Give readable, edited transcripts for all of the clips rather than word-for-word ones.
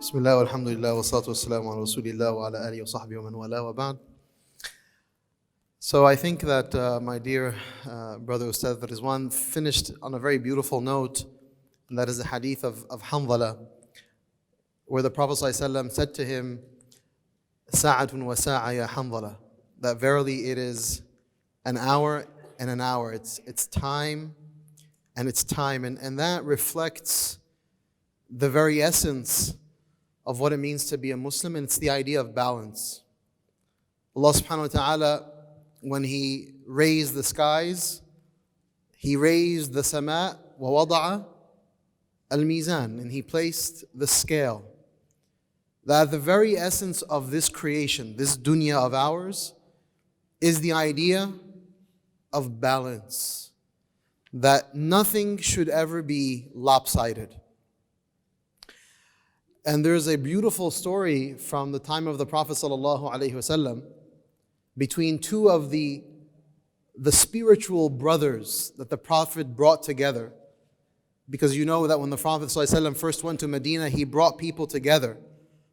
Bismillah, alhamdulillah, wa salatu wassalamu ala rasulillah wa ala alihi wa sahbihi wa man wala wa ba'd. So I think that my dear brother Ustad Rizwan finished on a very beautiful note, and that is the hadith of Hanzala, where the Prophet ﷺ said to him, Sa'atun wa sa'a ya Hanzala, that verily it is an hour and an hour, it's time and it's time, and that reflects the very essence of what it means to be a Muslim, and it's the idea of balance. Allah subhanahu wa ta'ala, when He raised the skies, He raised the sama' wa wada'a al-mizan, and He placed the scale. That the very essence of this creation, this dunya of ours, is the idea of balance. That nothing should ever be lopsided. And there's a beautiful story from the time of the Prophet ﷺ between two of the spiritual brothers that the Prophet brought together. Because you know that when the Prophet ﷺ first went to Medina, he brought people together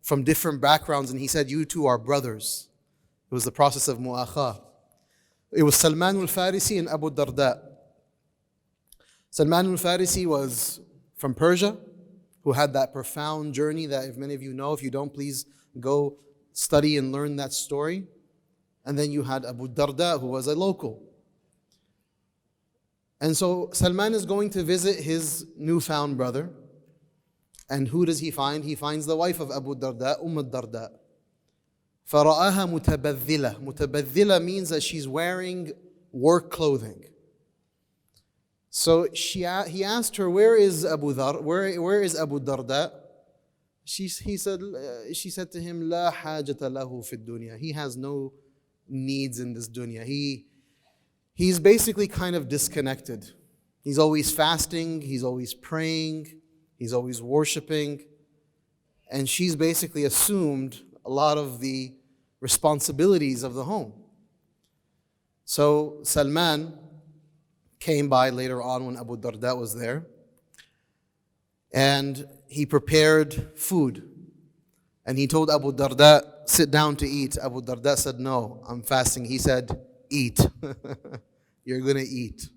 from different backgrounds, and he said, you two are brothers. It was the process of mu'akha. It was Salman al-Farisi and Abu Darda. Salman al-Farisi was from Persia, who had that profound journey that if many of you know, if you don't, please go study and learn that story. And then you had Abu Darda, who was a local. And so Salman is going to visit his newfound brother. And who does he find? He finds the wife of Abu Darda, Darda. فَرَآهَا مُتَبَذِّلَةً. Mutabaddila means that she's wearing work clothing. So he asked her, where is Abu Darda? She said to him, لا حاجة له في الدنيا. He has no needs in this dunya. He's basically kind of disconnected. He's always fasting, he's always praying, he's always worshiping. And she's basically assumed a lot of the responsibilities of the home. So Salman came by later on when Abu Darda was there, and he prepared food. And he told Abu Darda, sit down to eat. Abu Darda said, no, I'm fasting. He said, eat. You're going to eat.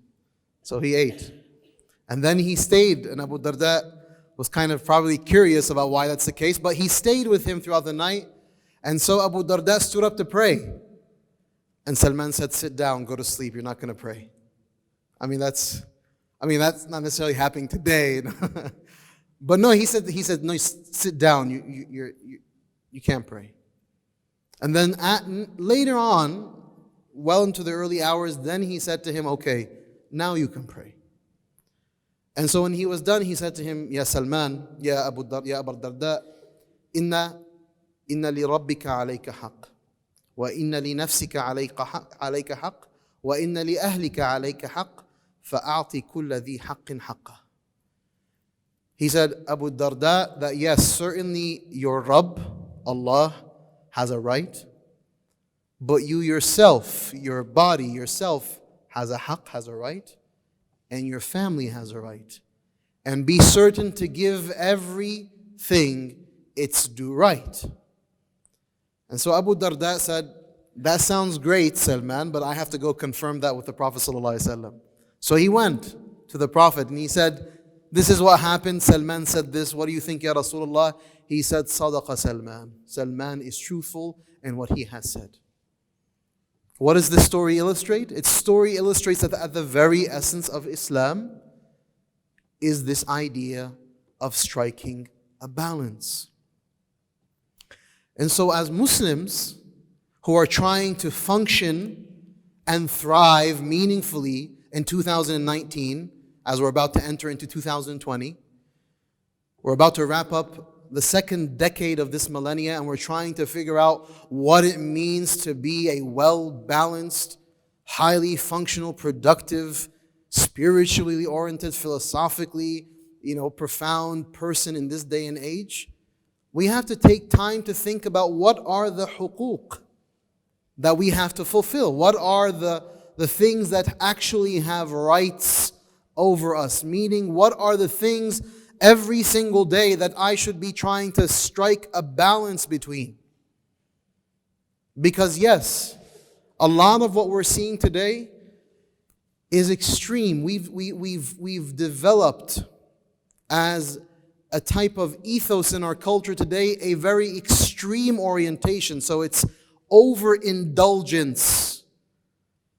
So he ate. And then he stayed, and Abu Darda was kind of probably curious about why that's the case, but he stayed with him throughout the night. And so Abu Darda stood up to pray. And Salman said, sit down, go to sleep, you're not going to pray. I mean, that's not necessarily happening today. But no, he said, no, sit down, you can't pray. And then later on, well into the early hours, then he said to him, okay, now you can pray. And so when he was done, he said to him, Ya Salman, Ya Abu Darda, Inna li rabbika alayka haqq, wa inna li nafsika alayka haqq, wa inna li ahlika alayka haqq, فَأَعْطِ كُلَّ ذِي حَقٍّ حَقَّهُ. He said, Abu Darda, that yes, certainly your Rabb, Allah, has a right, but you yourself, your body, yourself, has a haqq, has a right, and your family has a right. And be certain to give everything its due right. And so Abu Darda said, that sounds great, Salman, but I have to go confirm that with the Prophet ﷺ. So he went to the Prophet and he said, this is what happened. Salman said this. What do you think, Ya Rasulullah? He said, Sadaqa Salman. Salman is truthful in what he has said. What does this story illustrate? Its story illustrates that at the very essence of Islam is this idea of striking a balance. And so as Muslims who are trying to function and thrive meaningfully in 2019, as we're about to enter into 2020, we're about to wrap up the second decade of this millennia, and we're trying to figure out what it means to be a well-balanced, highly functional, productive, spiritually oriented, philosophically, profound person in this day and age. We have to take time to think about what are the huquq that we have to fulfill. What are the things that actually have rights over us? Meaning, what are the things every single day that I should be trying to strike a balance between. Because yes, a lot of what we're seeing today is extreme. We've developed as a type of ethos in our culture today, a very extreme orientation. So it's overindulgence,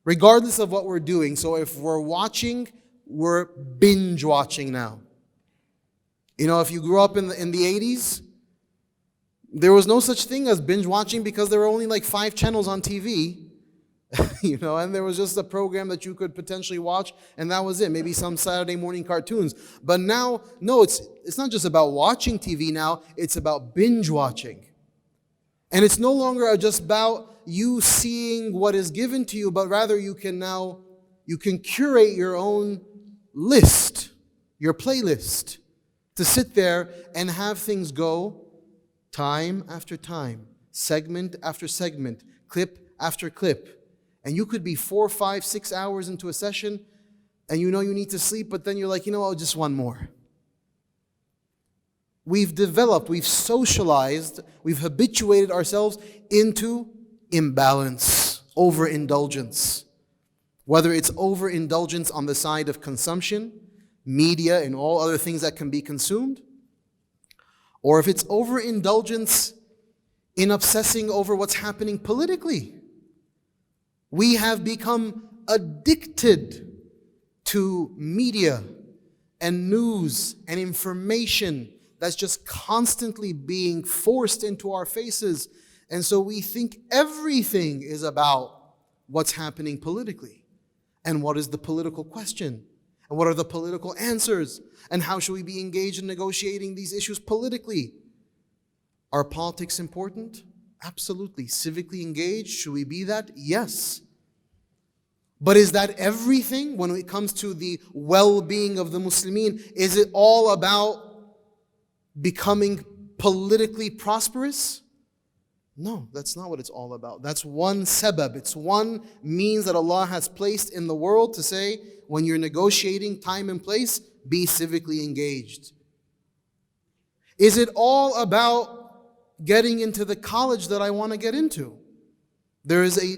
regardless of what we're doing. So if we're watching, we're binge watching now. You know, if you grew up in the 80s, there was no such thing as binge watching because there were only like 5 channels on TV. You know, and there was just a program that you could potentially watch, and that was it. Maybe some Saturday morning cartoons. But now, no, it's not just about watching TV now, it's about binge watching. And it's no longer just about you seeing what is given to you, but rather you can curate your own list, your playlist, to sit there and have things go time after time, segment after segment, clip after clip. And you could be 4, 5, 6 hours into a session and you know you need to sleep, but then you're like, just one more. We've developed, we've socialized, we've habituated ourselves into imbalance, overindulgence. Whether it's overindulgence on the side of consumption, media, and all other things that can be consumed, or if it's overindulgence in obsessing over what's happening politically. We have become addicted to media and news and information that's just constantly being forced into our faces. And so we think everything is about what's happening politically. And what is the political question? And what are the political answers? And how should we be engaged in negotiating these issues politically? Are politics important? Absolutely. Civically engaged, should we be that? Yes. But is that everything when it comes to the well-being of the Muslimin? Is it all about becoming politically prosperous? No, that's not what it's all about. That's one sabab. It's one means that Allah has placed in the world to say, when you're negotiating time and place, be civically engaged. Is it all about getting into the college that I want to get into? There is a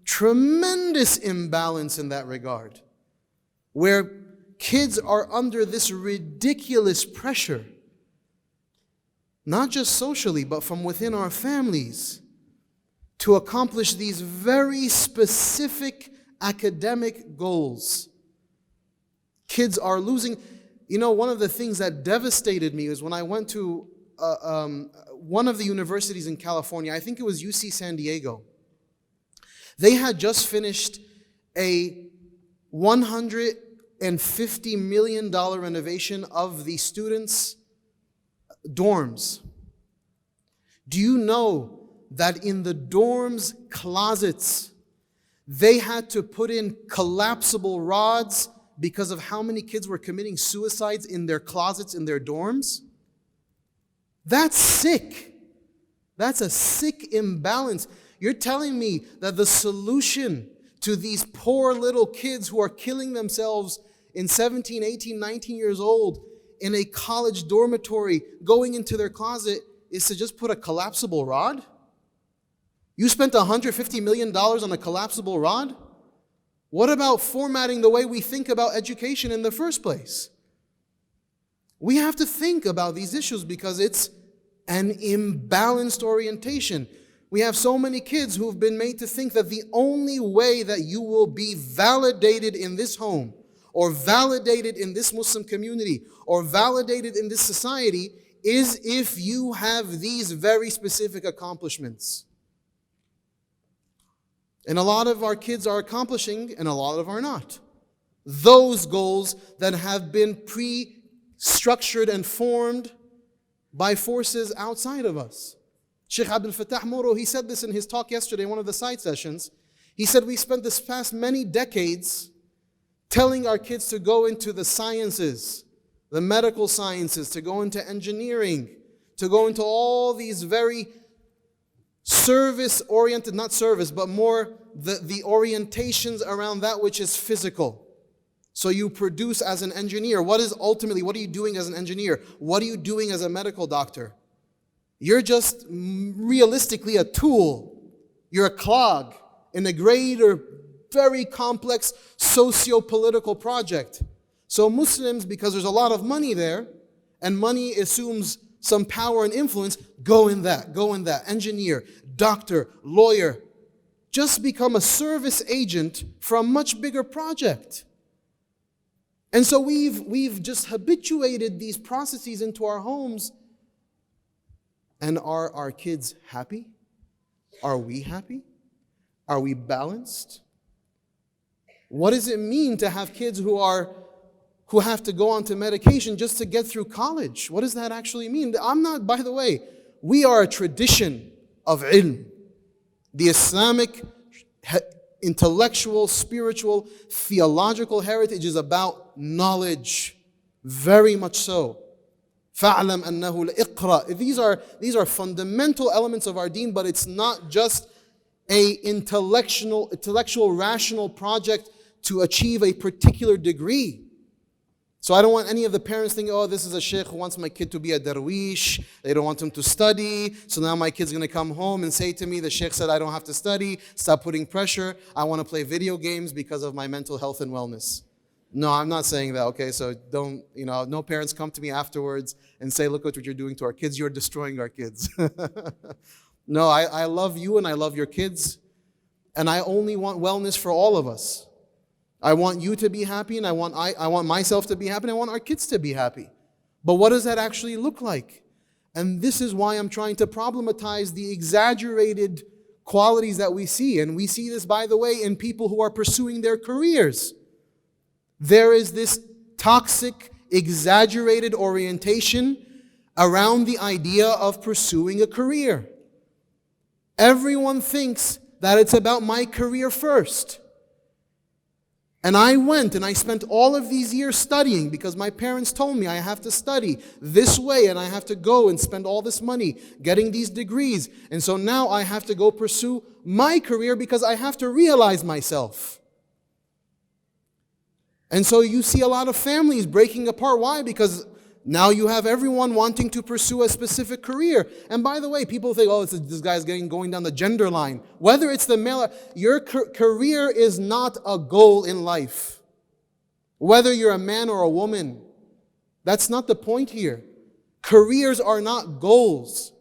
tremendous imbalance in that regard, where kids are under this ridiculous pressure, not just socially, but from within our families, to accomplish these very specific academic goals. Kids are losing. One of the things that devastated me was when I went to one of the universities in California. I think it was UC San Diego. They had just finished a $150 million renovation of the students' dorms. Do you know that in the dorms' closets, they had to put in collapsible rods because of how many kids were committing suicides in their closets in their dorms? That's sick. That's a sick imbalance. You're telling me that the solution to these poor little kids who are killing themselves in 17, 18, 19 years old in a college dormitory going into their closet is to just put a collapsible rod? You spent $150 million on a collapsible rod? What about formatting the way we think about education in the first place? We have to think about these issues because it's an imbalanced orientation. We have so many kids who've been made to think that the only way that you will be validated in this home, or validated in this Muslim community, or validated in this society is if you have these very specific accomplishments. And a lot of our kids are accomplishing, and a lot of are not. Those goals that have been pre-structured and formed by forces outside of us. Sheikh Abdul Fattah Moro, he said this in his talk yesterday in one of the side sessions. He said, we spent this past many decades telling our kids to go into the sciences, the medical sciences, to go into engineering, to go into all these very service-oriented, not service, but more the orientations around that which is physical. So you produce as an engineer. What are you doing as an engineer? What are you doing as a medical doctor? You're just realistically a tool. You're a clog in a greater, very complex socio-political project. So Muslims, because there's a lot of money there, and money assumes some power and influence, go in that. Engineer, doctor, lawyer. Just become a service agent for a much bigger project. And so we've just habituated these processes into our homes. And are our kids happy? Are we happy? Are we balanced? What does it mean to have kids who have to go onto medication just to get through college? What does that actually mean? By the way, we are a tradition of ilm. The Islamic intellectual, spiritual, theological heritage is about knowledge. Very much so. فَاعْلَمْ أَنَّهُ الْإِقْرَأ. These are fundamental elements of our deen, but it's not just an intellectual, rational project to achieve a particular degree. So I don't want any of the parents thinking, oh, this is a sheikh who wants my kid to be a darwish. They don't want him to study. So now my kid's going to come home and say to me, the sheikh said I don't have to study. Stop putting pressure. I want to play video games because of my mental health and wellness. No, I'm not saying that, okay? So don't, no parents come to me afterwards and say, look what you're doing to our kids. You're destroying our kids. No, I love you and I love your kids. And I only want wellness for all of us. I want you to be happy, and I want myself to be happy, and I want our kids to be happy. But what does that actually look like? And this is why I'm trying to problematize the exaggerated qualities that we see. And we see this, by the way, in people who are pursuing their careers. There is this toxic, exaggerated orientation around the idea of pursuing a career. Everyone thinks that it's about my career first. And I went and I spent all of these years studying because my parents told me I have to study this way and I have to go and spend all this money getting these degrees. And so now I have to go pursue my career because I have to realize myself. And so you see a lot of families breaking apart. Why? Because now you have everyone wanting to pursue a specific career. And by the way, people think, oh, this guy's going down the gender line. Whether it's the male, your career is not a goal in life. Whether you're a man or a woman, that's not the point here. Careers are not goals.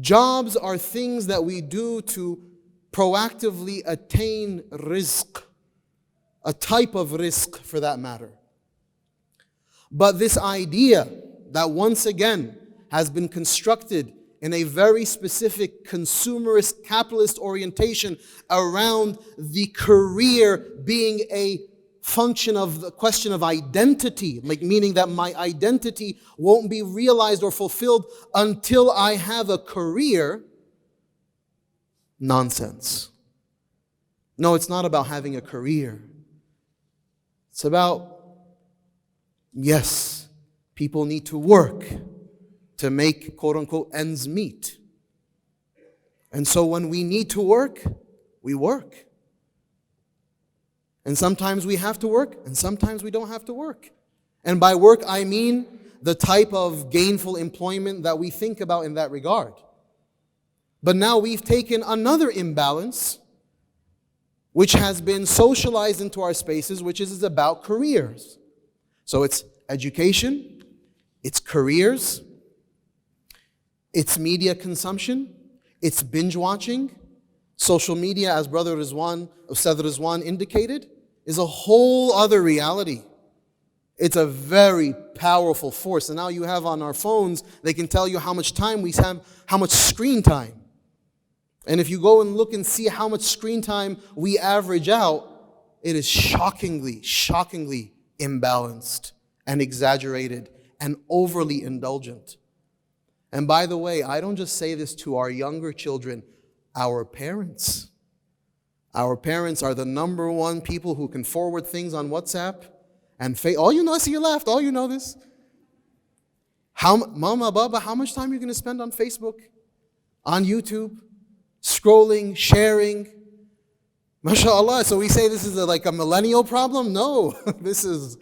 Jobs are things that we do to proactively attain rizq, a type of rizq for that matter. But this idea that once again has been constructed in a very specific consumerist capitalist orientation around the career being a function of the question of identity, like meaning that my identity won't be realized or fulfilled until I have a career. Nonsense. No, it's not about having a career. It's about, yes, people need to work to make, quote unquote, ends meet. And so when we need to work, we work. And sometimes we have to work, and sometimes we don't have to work. And by work, I mean the type of gainful employment that we think about in that regard. But now we've taken another imbalance, which has been socialized into our spaces, which is about careers. So it's education, it's careers, it's media consumption, it's binge watching. Social media, as Brother Rizwan, Ustad Rizwan indicated, is a whole other reality. It's a very powerful force. And now you have on our phones, they can tell you how much time we have, how much screen time. And if you go and look and see how much screen time we average out, it is shockingly imbalanced and exaggerated and overly indulgent. And by the way, I don't just say this to our younger children, our parents. Our parents are the number one people who can forward things on WhatsApp and all you know, I see you laughed, all you know this. Mama, Baba, how much time are you going to spend on Facebook, on YouTube, scrolling, sharing? MashaAllah. So we say this is like a millennial problem? No, this is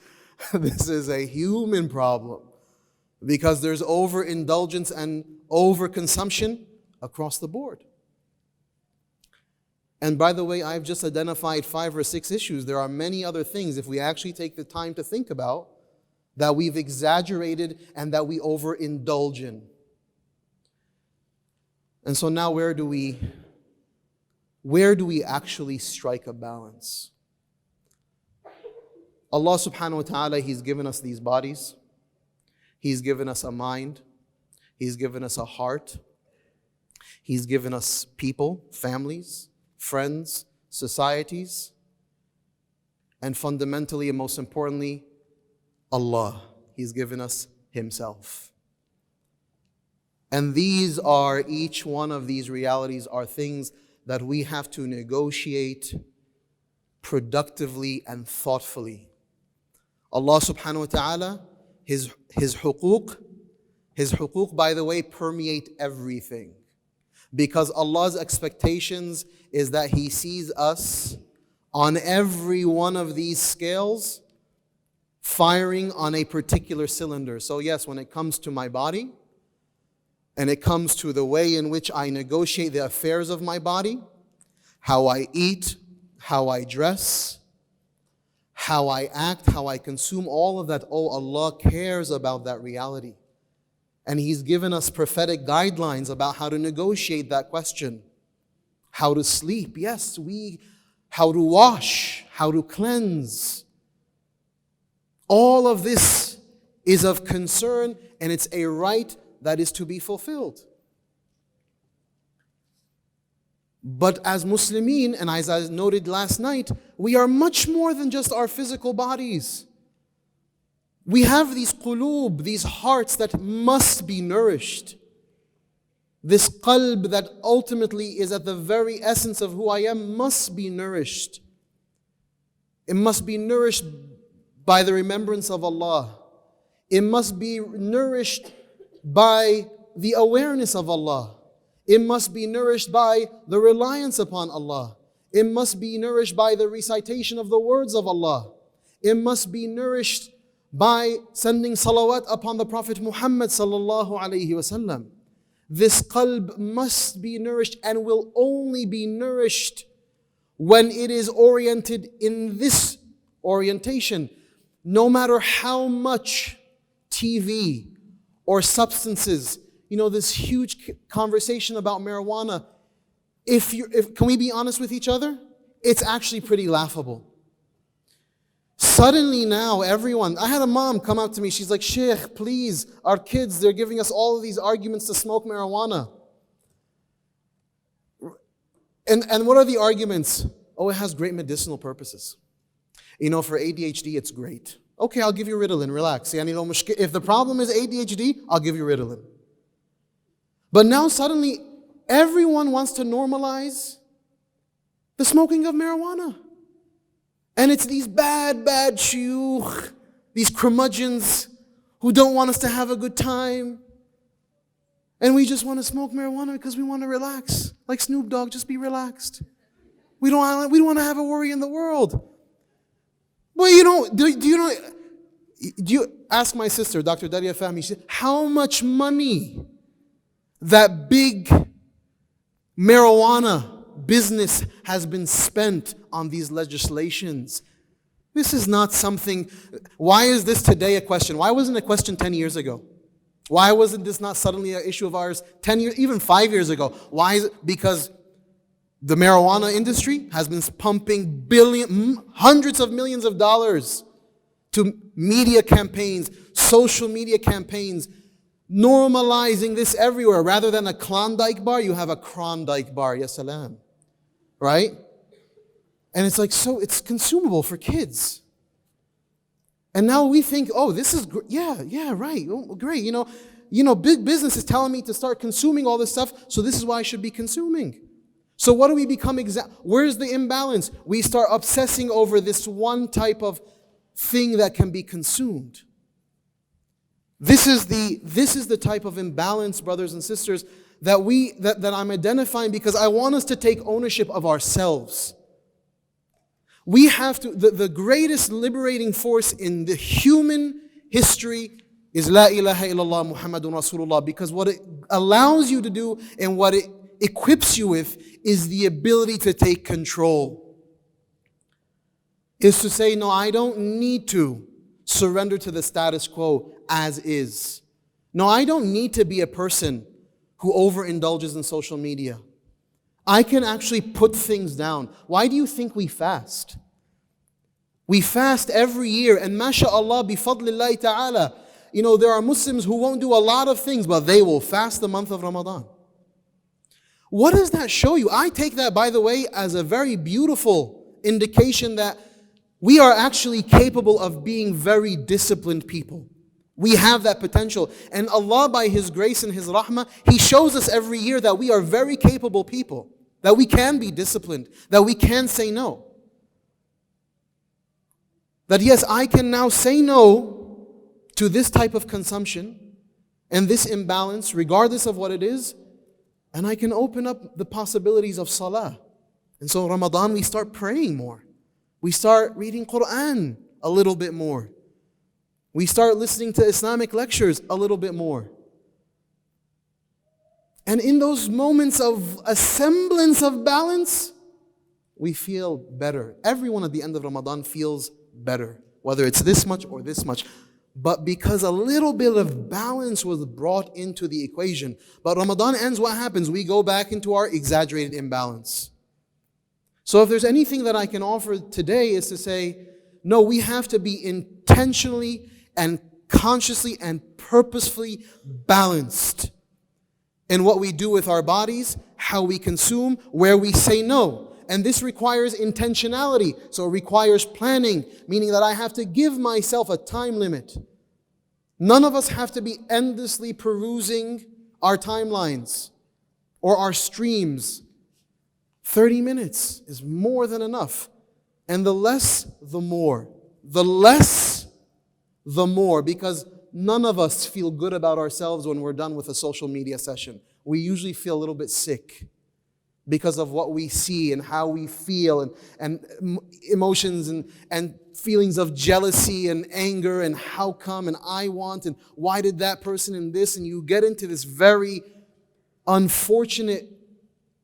a human problem. Because there's overindulgence and overconsumption across the board. And by the way, I've just identified 5 or 6 issues. There are many other things, if we actually take the time to think about, that we've exaggerated and that we overindulge in. And so now where do we actually strike a balance? Allah subhanahu wa ta'ala, He's given us these bodies. He's given us a mind. He's given us a heart. He's given us people, families, friends, societies, and fundamentally and most importantly, Allah. He's given us Himself. And each one of these realities are things that we have to negotiate productively and thoughtfully. Allah subhanahu wa ta'ala, His huquq, by the way, permeate everything. Because Allah's expectations is that He sees us on every one of these scales firing on a particular cylinder. So yes, when it comes to my body, and it comes to the way in which I negotiate the affairs of my body, how I eat, how I dress, how I act, how I consume, all of that, Allah cares about that reality. And He's given us prophetic guidelines about how to negotiate that question. How to sleep, yes, how to wash, how to cleanse. All of this is of concern, and it's a right that is to be fulfilled. But as Muslimin, and as I noted last night, we are much more than just our physical bodies. We have these qulub, these hearts that must be nourished. This qalb that ultimately is at the very essence of who I am must be nourished. It must be nourished by the remembrance of Allah. It must be nourished by the awareness of Allah. It must be nourished by the reliance upon Allah. It must be nourished by the recitation of the words of Allah. It must be nourished by sending salawat upon the Prophet Muhammad sallallahu alaihi wasallam. This qalb must be nourished and will only be nourished when it is oriented in this orientation. No matter how much TV or substances, this huge conversation about marijuana, can we be honest with each other? It's actually pretty laughable. Suddenly now, I had a mom come out to me, she's like, Sheikh, please, our kids, they're giving us all of these arguments to smoke marijuana. And what are the arguments? Oh, it has great medicinal purposes. For ADHD, it's great. Okay, I'll give you Ritalin, relax. If the problem is ADHD, I'll give you Ritalin. But now suddenly, everyone wants to normalize the smoking of marijuana. And it's these bad shuyukh, these curmudgeons who don't want us to have a good time. And we just want to smoke marijuana because we want to relax. Like Snoop Dogg, just be relaxed. We don't want to have a worry in the world. Well, do you ask my sister, Dr. Yasir Fahmy, she said, how much money that big marijuana business has been spent on these legislations? This is not something. Why is this today a question? Why wasn't it a question 10 years ago? Why wasn't this not suddenly an issue of ours 10 years, even 5 years ago? Why is it? Because the marijuana industry has been pumping hundreds of millions of dollars to media campaigns, social media campaigns, normalizing this everywhere. Rather than a Klondike bar, you have a Klondike bar, ya salam. Right? And it's like, so it's consumable for kids. And now we think, oh, this is, yeah, right, oh, great. Big business is telling me to start consuming all this stuff, so this is why I should be consuming. So what do we become where's the imbalance? We start obsessing over this one type of thing that can be consumed. This is the type of imbalance, brothers and sisters, that I'm identifying, because I want us to take ownership of ourselves. We have to, the greatest liberating force in the human history is La ilaha illallah Muhammadun Rasulullah, because what it allows you to do and what it equips you with is the ability to take control. Is to say, no, I don't need to surrender to the status quo as is. No, I don't need to be a person who overindulges in social media. I can actually put things down. Why do you think we fast? We fast every year, and mashallah, bifadlillahi ta'ala, there are Muslims who won't do a lot of things, but they will fast the month of Ramadan. What does that show you? I take that, by the way, as a very beautiful indication that we are actually capable of being very disciplined people. We have that potential. And Allah, by His grace and His rahmah, He shows us every year that we are very capable people, that we can be disciplined, that we can say no. That yes, I can now say no to this type of consumption and this imbalance, regardless of what it is, and I can open up the possibilities of salah. And so Ramadan, we start praying more. We start reading Quran a little bit more. We start listening to Islamic lectures a little bit more. And in those moments of a semblance of balance, we feel better. Everyone at the end of Ramadan feels better, whether it's this much or this much. But because a little bit of balance was brought into the equation. But Ramadan ends, what happens? We go back into our exaggerated imbalance. So if there's anything that I can offer today is to say, no, we have to be intentionally and consciously and purposefully balanced in what we do with our bodies, how we consume, where we say no. And this requires intentionality. So it requires planning, meaning that I have to give myself a time limit. None of us have to be endlessly perusing our timelines or our streams. 30 minutes is more than enough. And the less, the more. The less, the more. Because none of us feel good about ourselves when we're done with a social media session. We usually feel a little bit sick because of what we see and how we feel and emotions and feelings of jealousy and anger and how come and I want and why did that person and this, and you get into this very unfortunate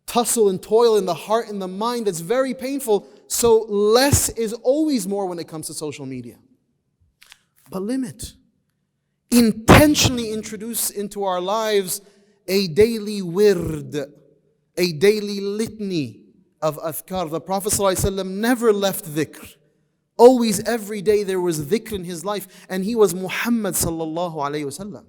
tussle and toil in the heart and the mind that's very painful. So less is always more when it comes to social media. But limit. Intentionally introduce into our lives a daily wird, a daily litany of adhkar. The Prophet ﷺ never left dhikr. Always, every day there was dhikr in his life, and he was Muhammad sallallahu alayhi wasallam.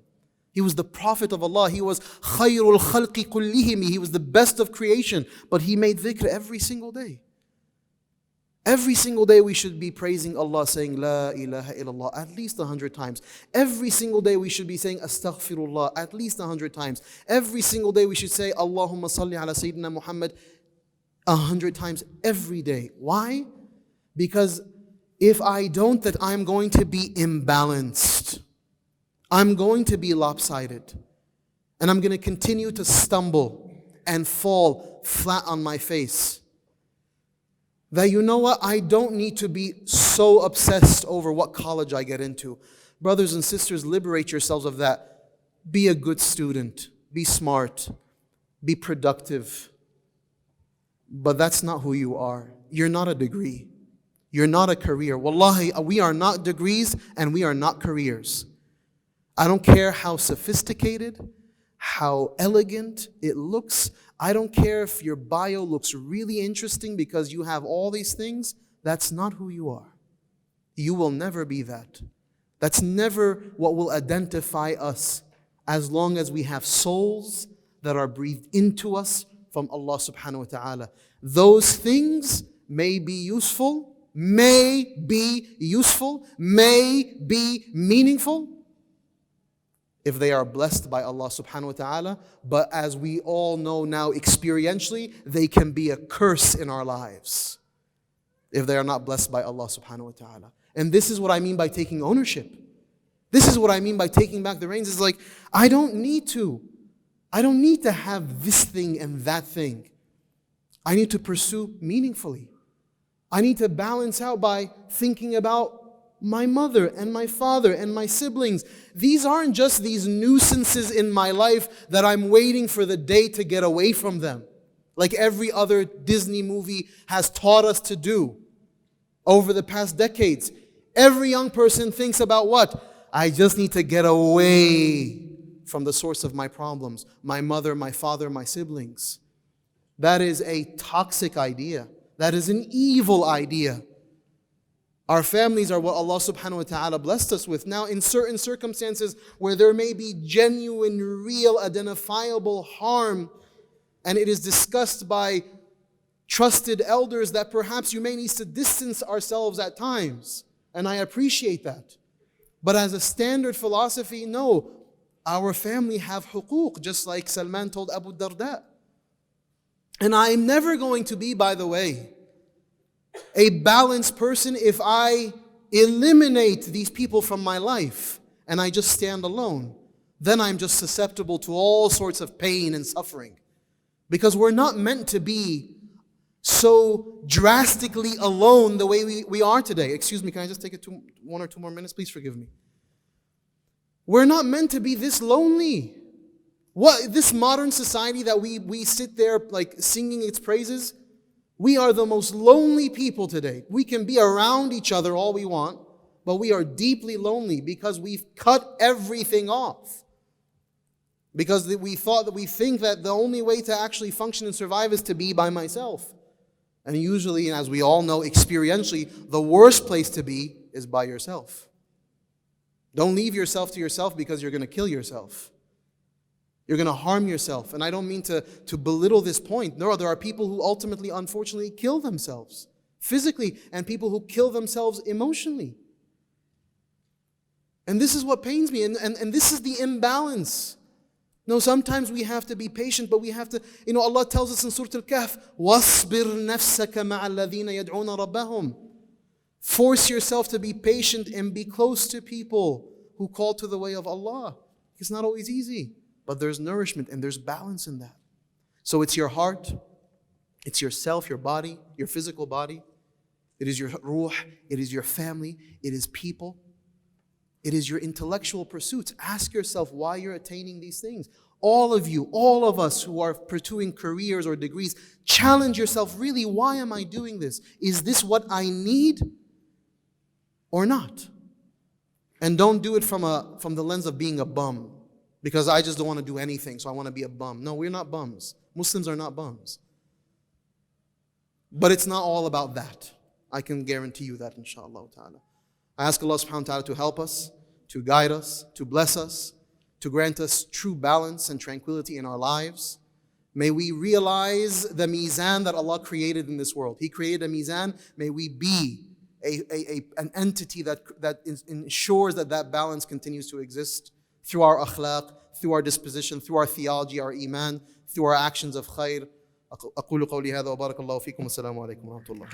He was the Prophet of Allah. He was khayrul khalqi kullihim. He was the best of creation, but he made dhikr every single day. Every single day we should be praising Allah, saying La ilaha illallah at least 100 times. Every single day we should be saying Astaghfirullah at least 100 times. Every single day we should say Allahumma salli ala Sayyidina Muhammad 100 times every day. Why? Because if I don't, that I'm going to be imbalanced. I'm going to be lopsided. And I'm going to continue to stumble and fall flat on my face. That you know what, I don't need to be so obsessed over what college I get into. Brothers and sisters, liberate yourselves of that. Be a good student. Be smart. Be productive. But that's not who you are. You're not a degree. You're not a career. Wallahi, we are not degrees and we are not careers. I don't care how sophisticated, how elegant it looks. I don't care if your bio looks really interesting because you have all these things. That's not who you are. You will never be that. That's never what will identify us as long as we have souls that are breathed into us from Allah subhanahu wa ta'ala. Those things may be useful, may be meaningful, if they are blessed by Allah subhanahu wa ta'ala. But as we all know now experientially, they can be a curse in our lives if they are not blessed by Allah subhanahu wa ta'ala. And this is what I mean by taking ownership. This is what I mean by taking back the reins. It's like, I don't need to have this thing and that thing. I need to pursue meaningfully. I need to balance out by thinking about my mother and my father and my siblings. These aren't just these nuisances in my life that I'm waiting for the day to get away from them, like every other Disney movie has taught us to do over the past decades. Every young person thinks about what? I just need to get away from the source of my problems, my mother, my father, my siblings. That is a toxic idea. That is an evil idea. Our families are what Allah subhanahu wa ta'ala blessed us with. Now, in certain circumstances where there may be genuine, real, identifiable harm, and it is discussed by trusted elders that perhaps you may need to distance ourselves at times. And I appreciate that. But as a standard philosophy, no. Our family have huquq, just like Salman told Abu Darda. And I'm never going to be, by the way, a balanced person if I eliminate these people from my life and I just stand alone. Then I'm just susceptible to all sorts of pain and suffering. Because we're not meant to be so drastically alone the way we are today. Excuse me, can I just take 1 or 2 more minutes? Please forgive me. We're not meant to be this lonely. What this modern society that we sit there like singing its praises, we are the most lonely people today. We can be around each other all we want, but we are deeply lonely because we've cut everything off. Because we think that the only way to actually function and survive is to be by myself. And usually, as we all know experientially, the worst place to be is by yourself. Don't leave yourself to yourself because you're going to kill yourself. You're going to harm yourself. And I don't mean to belittle this point. No, there are people who ultimately, unfortunately, kill themselves physically and people who kill themselves emotionally. And this is what pains me. And this is the imbalance. No, sometimes we have to be patient, but we have to, Allah tells us in Surah Al-Kahf, وَاصْبِرْ نَفْسَكَ مَعَ الَّذِينَ يَدْعُونَ رَبَّهُمْ. Force yourself to be patient and be close to people who call to the way of Allah. It's not always easy. But there's nourishment and there's balance in that. So it's your heart, it's yourself, your body, your physical body. It is your ruh, it is your family, it is people. It is your intellectual pursuits. Ask yourself why you're attaining these things. All of you, all of us who are pursuing careers or degrees, challenge yourself, really, why am I doing this? Is this what I need or not? And don't do it from the lens of being a bum. Because I just don't want to do anything, so I want to be a bum. No, we're not bums. Muslims are not bums. But it's not all about that. I can guarantee you that, inshallah ta'ala. I ask Allah subhanahu wa ta'ala to help us, to guide us, to bless us, to grant us true balance and tranquility in our lives. May we realize the mizan that Allah created in this world. He created a mizan. May we be an entity that ensures that balance continues to exist. Through our akhlaq, through our disposition, through our theology, our iman, through our actions of khair. أقول قولي هذا وبارك الله فيكم والسلام عليكم ورحمة الله.